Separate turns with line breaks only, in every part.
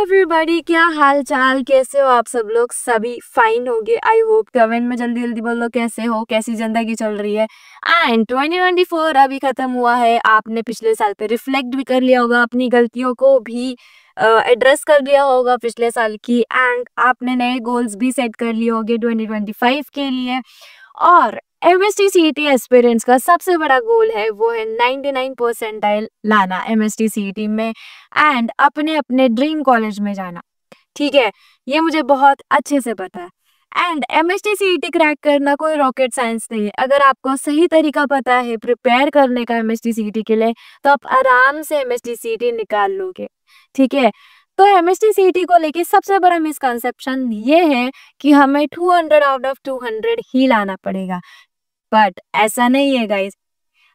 Everybody, क्या हाल चाल, कैसे हो आप सब लोग? सभी फाइन होंगे आई होप। कमेंट में जल्दी जल्दी बोलो कैसे हो, कैसी जिंदगी चल रही है। एंड 2024 अभी खत्म हुआ है। आपने पिछले साल पे रिफ्लेक्ट भी कर लिया होगा, अपनी गलतियों को भी एड्रेस कर लिया होगा पिछले साल की। एंड आपने नए गोल्स भी सेट कर लिए होंगे 2025 के लिए। और एमएसटी सीईटी एस्पिरेंट्स का सबसे बड़ा गोल है वो है 99 परसेंटाइल लाना एमएसटी सीईटी में एंड अपने अपने ड्रीम कॉलेज में जाना। ठीक है, ये मुझे बहुत अच्छे से पता है। एंड एमएसटी सीईटी क्रैक करना कोई रॉकेट साइंस नहीं है। अगर आपको सही तरीका पता है प्रिपेयर करने का एमएसटी सीईटी के लिए, तो आप आराम से एमएसटी सीईटी निकाल लोगे। ठीक है, तो एमएसटी सीईटी को लेके सबसे बड़ा मिसकंसेप्शन ये है कि हमें 200 आउट ऑफ 200 ही लाना पड़ेगा, बट ऐसा नहीं है गाइस।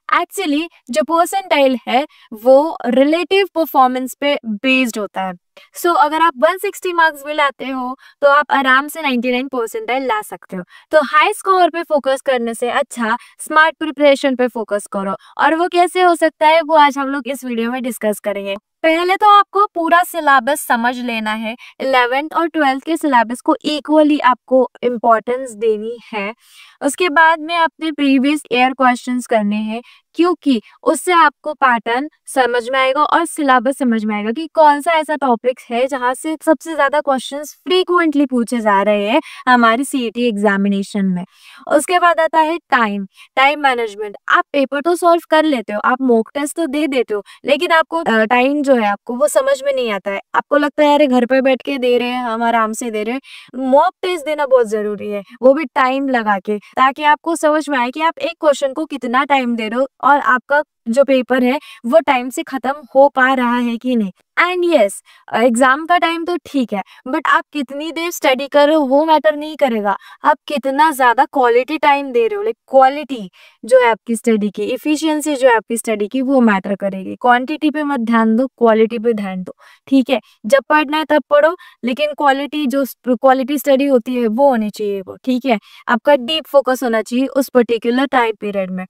एक्चुअली जो परसेंटाइल है वो रिलेटिव परफॉर्मेंस पे बेस्ड होता है। सो अगर आप 160 मार्क्स भी लाते हो तो आप आराम से 99 परसेंटाइल ला सकते हो। तो हाई स्कोर पे फोकस करने से अच्छा स्मार्ट प्रिपरेशन पे फोकस करो। और वो कैसे हो सकता है वो आज हम लोग इस वीडियो में डिस्कस करेंगे। पहले तो आपको पूरा सिलेबस समझ लेना है। 11th और 12th के सिलेबस को इक्वली आपको इम्पोर्टेंस देनी है। उसके बाद में अपने प्रीवियस ईयर क्वेश्चंस करने हैं, क्योंकि उससे आपको पैटर्न समझ में आएगा और सिलेबस समझ में आएगा कि कौन सा ऐसा टॉपिक है जहाँ से सबसे ज्यादा क्वेश्चंस फ्रीक्वेंटली पूछे जा रहे हैं हमारी सीईटी एग्जामिनेशन में। उसके बाद आता है टाइम मैनेजमेंट। आप पेपर तो सॉल्व कर लेते हो, आप मॉक टेस्ट तो दे देते हो, लेकिन आपको टाइम जो है आपको वो समझ में नहीं आता है। आपको लगता है अरे घर पे बैठ के दे रहे हैं, हम आराम से दे रहे हैं। मॉक टेस्ट देना बहुत जरूरी है, वो भी टाइम लगा के, ताकि आपको समझ में आए कि आप एक क्वेश्चन को कितना टाइम दे रहे हो और आपका जो पेपर है वो टाइम से खत्म हो पा रहा है कि नहीं। एंड यस, एग्जाम का टाइम तो ठीक है, बट आप कितनी देर स्टडी कर रहे हो वो मैटर नहीं करेगा, आप कितना ज्यादा क्वालिटी टाइम दे रहे हो। लाइक क्वालिटी जो है आपकी स्टडी की, इफिशियंसी जो है आपकी स्टडी की, वो मैटर करेगी। क्वांटिटी पे मत ध्यान दो, क्वालिटी पे ध्यान दो। ठीक है, जब पढ़ना है तब पढ़ो, लेकिन क्वालिटी जो क्वालिटी स्टडी होती है वो होनी चाहिए वो। ठीक है, आपका डीप फोकस होना चाहिए उस पर्टिकुलर टाइम पीरियड में।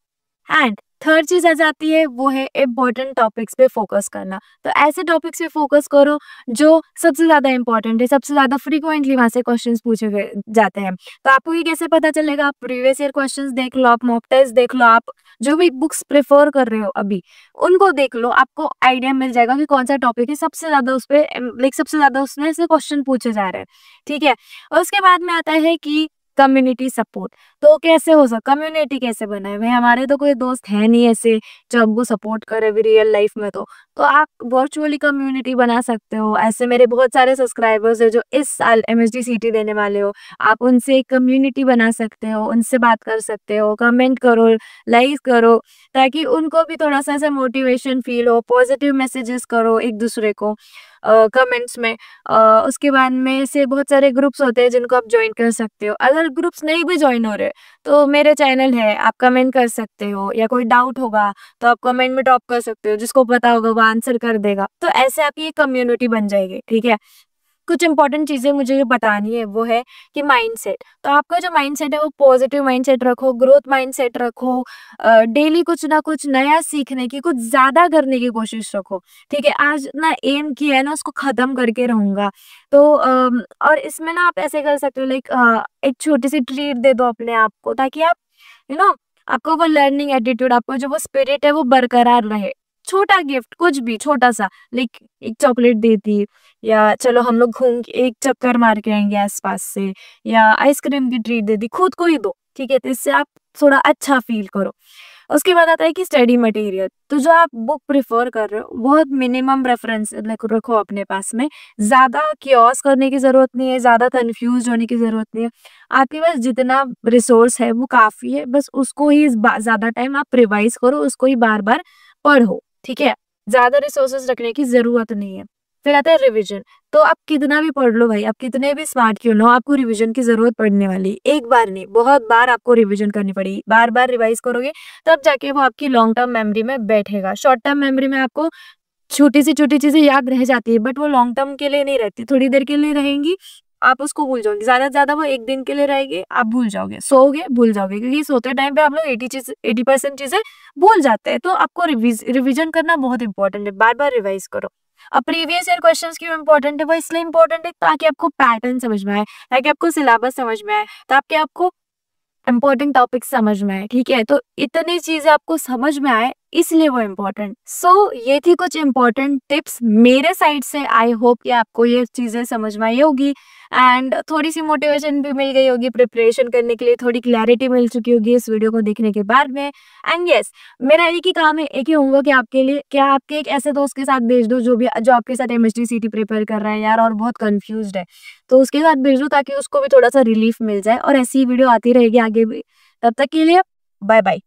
एंड थर्ड चीज आ जाती है वो है इम्पोर्टेंट टॉपिक्स पे फोकस करना। तो ऐसे टॉपिक्स पे फोकस करो जो सबसे ज्यादा इंपॉर्टेंट है, सबसे ज्यादा फ्रीक्वेंटली वहां से क्वेश्चंस पूछे जाते हैं। तो आपको ये कैसे पता चलेगा? आप प्रीवियस ईयर क्वेश्चंस देख लो, आप मॉक टेस्ट देख लो, आप जो भी बुक्स प्रेफर कर रहे हो अभी उनको देख लो, आपको आइडिया मिल जाएगा कि कौन सा टॉपिक है सबसे ज्यादा उस पे, लाइक सबसे ज्यादा उसमें से क्वेश्चन पूछे जा रहे हैं। ठीक है, और उसके बाद में आता है कि कम्युनिटी सपोर्ट। तो कैसे हो सकता, कम्युनिटी कैसे बनाए? भाई हमारे तो कोई दोस्त है नहीं ऐसे जो हमको सपोर्ट करे भी रियल लाइफ में, तो आप वर्चुअली कम्युनिटी बना सकते हो। ऐसे मेरे बहुत सारे सब्सक्राइबर्स है जो इस साल एमएसटी सीईटी देने वाले हो, आप उनसे एक कम्युनिटी बना सकते हो, उनसे बात कर सकते हो, कमेंट करो, लाइक करो, ताकि उनको भी थोड़ा सा ऐसा मोटिवेशन फील हो। पॉजिटिव मैसेजेस करो एक दूसरे को कमेंट्स में। उसके बाद में से बहुत सारे ग्रुप्स होते हैं जिनको आप ज्वाइन कर सकते हो। अगर ग्रुप्स नहीं भी ज्वाइन हो रहे तो मेरे चैनल है, आप कमेंट कर सकते हो, या कोई डाउट होगा तो आप कमेंट में ड्रॉप कर सकते हो, जिसको पता होगा वो आंसर कर देगा। तो ऐसे आपकी एक कम्युनिटी बन जाएगी। ठीक है, कुछ इंपॉर्टेंट चीजें मुझे ये बतानी है वो है कि माइंडसेट। तो आपका जो माइंडसेट है वो पॉजिटिव माइंडसेट रखो, ग्रोथ माइंडसेट रखो, डेली कुछ ना कुछ नया सीखने की, कुछ ज्यादा करने की कोशिश रखो। ठीक है, आज ना एम किया है ना उसको खत्म करके रहूंगा। तो और इसमें ना आप ऐसे कर सकते हो, लाइक एक छोटी सी ट्रीट दे दो अपने आप को, ताकि आप यू नो आपको वो लर्निंग एटीट्यूड, आपको जो वो स्पिरिट है वो बरकरार रहे। छोटा गिफ्ट, कुछ भी छोटा सा, लाइक एक चॉकलेट दे दी, या चलो हम लोग घूम के एक चक्कर मार के आएंगे आसपास से, या आइसक्रीम की ट्रीट दे दी, खुद को ही दो। ठीक है, तो इससे आप थोड़ा अच्छा फील करो। उसके बाद आता है कि स्टडी मटेरियल। तो जो आप बुक प्रिफर कर रहे हो बहुत मिनिमम रेफरेंस रखो अपने पास में। ज्यादा क्योस करने की जरूरत नहीं है, ज्यादा कंफ्यूज होने की जरूरत नहीं है। आपके पास जितना रिसोर्स है वो काफी है, बस उसको ही ज्यादा टाइम आप रिवाइज करो, उसको ही बार बार पढ़ो। ठीक है, ज्यादा रिसोर्सेज रखने की जरूरत नहीं है। फिर आता है रिवीजन। तो आप कितना भी पढ़ लो भाई, आप कितने भी स्मार्ट क्यों ना हो, आपको रिवीजन की जरूरत पड़ने वाली। एक बार नहीं, बहुत बार आपको रिवीजन करनी पड़ेगी। बार बार रिवाइज करोगे तब जाके वो आपकी लॉन्ग टर्म मेमोरी में बैठेगा। शॉर्ट टर्म मेमोरी में आपको छोटी सी छोटी चीजें याद रह जाती है, बट वो लॉन्ग टर्म के लिए नहीं रहती, थोड़ी देर के लिए रहेंगी, आप उसको भूल जाओगे। ज्यादा से ज्यादा वो एक दिन के लिए रहेगी, आप भूल जाओगे, सोओगे भूल जाओगे, क्योंकि सोते टाइम पे आप लोग 80% चीजें भूल जाते हैं। तो आपको रिवीजन करना बहुत इंपॉर्टेंट है, बार बार रिवाइज करो। अब प्रीवियस ईयर क्वेश्चंस क्यों इंपॉर्टेंट है, वो इसलिए इंपॉर्टेंट है ताकि आपको पैटर्न समझ में आए, ताकि आपको सिलेबस समझ में आए, ताकि आपको इम्पोर्टेंट टॉपिक समझ में आए, ठीक है। तो इतनी चीजें आपको समझ में आए इसलिए वो इम्पोर्टेंट। सो ये थी कुछ इम्पोर्टेंट टिप्स मेरे साइड से। आई होप कि आपको ये चीजें समझ में आई होगी एंड थोड़ी सी मोटिवेशन भी मिल गई होगी प्रिपरेशन करने के लिए, थोड़ी क्लैरिटी मिल चुकी होगी इस वीडियो को देखने के बाद में। एंड यस, मेरा एक ही काम है, एक ही होगा कि आपके लिए क्या आपके एक ऐसे दोस्त के साथ भेज दो जो आपके साथ एमएचडी सीटी प्रिपेयर कर रहा है यार और बहुत कंफ्यूज्ड है, तो उसके साथ भेज दो ताकि उसको भी थोड़ा सा रिलीफ मिल जाए। और ऐसी वीडियो आती रहेगी आगे भी। तब तक के लिए बाय बाय।